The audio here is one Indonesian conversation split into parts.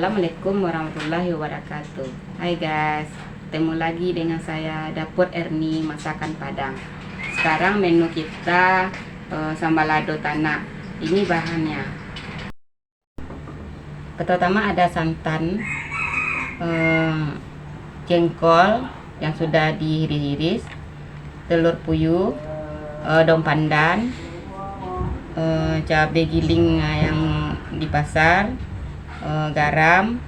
Assalamualaikum warahmatullahi wabarakatuh. Hai guys, ketemu lagi dengan saya Dapur Erni Masakan Padang. Sekarang menu kita sambal lado tanah. Ini bahannya. Pertama ada santan, jengkol yang sudah diiris-iris, telur puyuh, daun pandan, cabai giling yang di pasar, garam,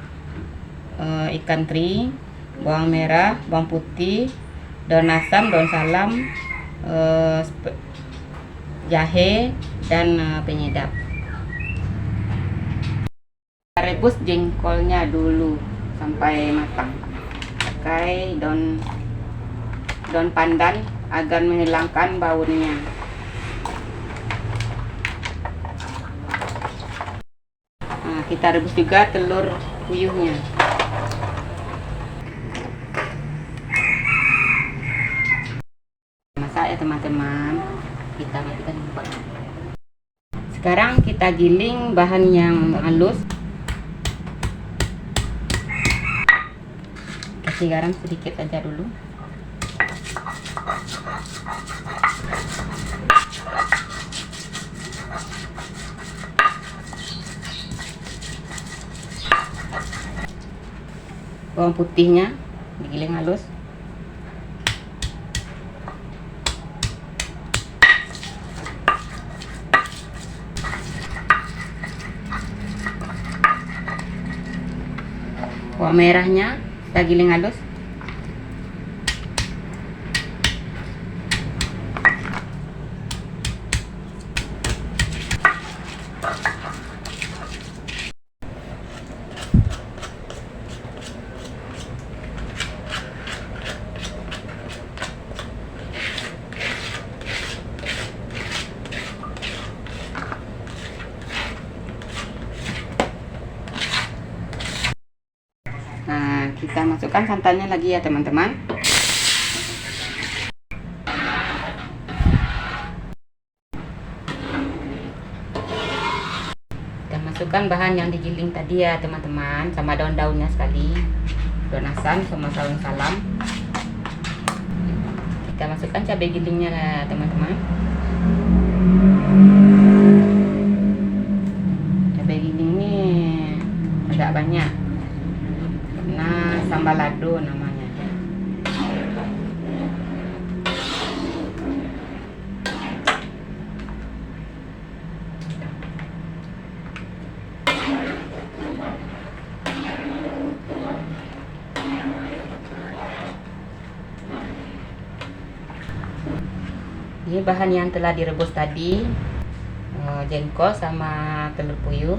ikan teri, bawang merah, bawang putih, daun asam, daun salam, jahe, dan penyedap. Rebus jengkolnya dulu sampai matang. Pakai daun pandan agar menghilangkan baunya. Kita rebus juga telur puyuhnya. Masak ya teman-teman. Kita matikan kompor. Sekarang kita giling bahan yang halus. Kasih garam sedikit aja dulu. Bawang putihnya digiling halus. Bawang merahnya kita giling halus. Nah, kita masukkan santannya lagi ya teman-teman. Kita masukkan bahan yang digiling tadi ya teman-teman, sama daun-daunnya sekali, daun asam sama daun salam. Kita masukkan cabai gilingnya ya teman-teman. Cabai giling ini agak banyak. Nah, sambal lado namanya. Ini bahan yang telah direbus tadi, jengkol sama telur puyuh.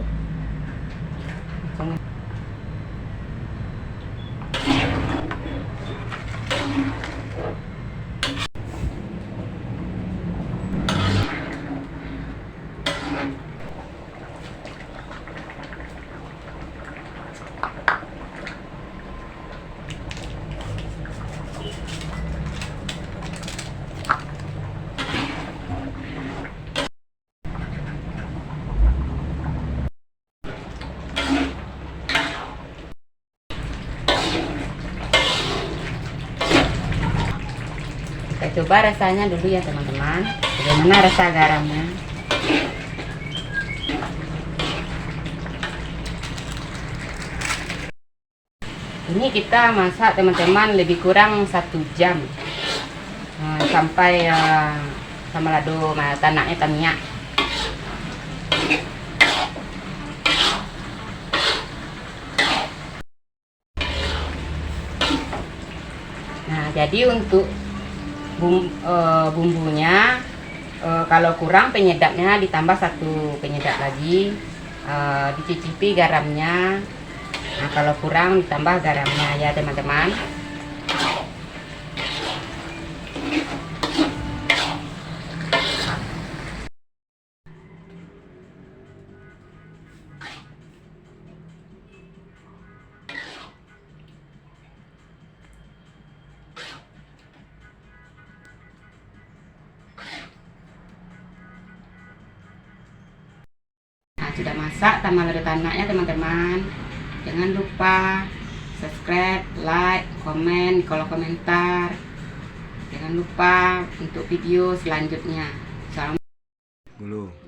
Kita coba rasanya dulu ya teman-teman. Bagaimana rasa garamnya? Ini kita masak teman-teman lebih kurang 1 jam sampai sambal lado tanahnya tamiak. Nah, jadi untuk bumbunya, kalau kurang penyedapnya ditambah 1 penyedap lagi, dicicipi garamnya. Nah, kalau kurang ditambah garamnya ya teman-teman. Sudah masak tambah lado tanahnya teman-teman. Jangan lupa subscribe, like, komen, kalau komentar. Jangan lupa untuk video selanjutnya. Salam. Dulu.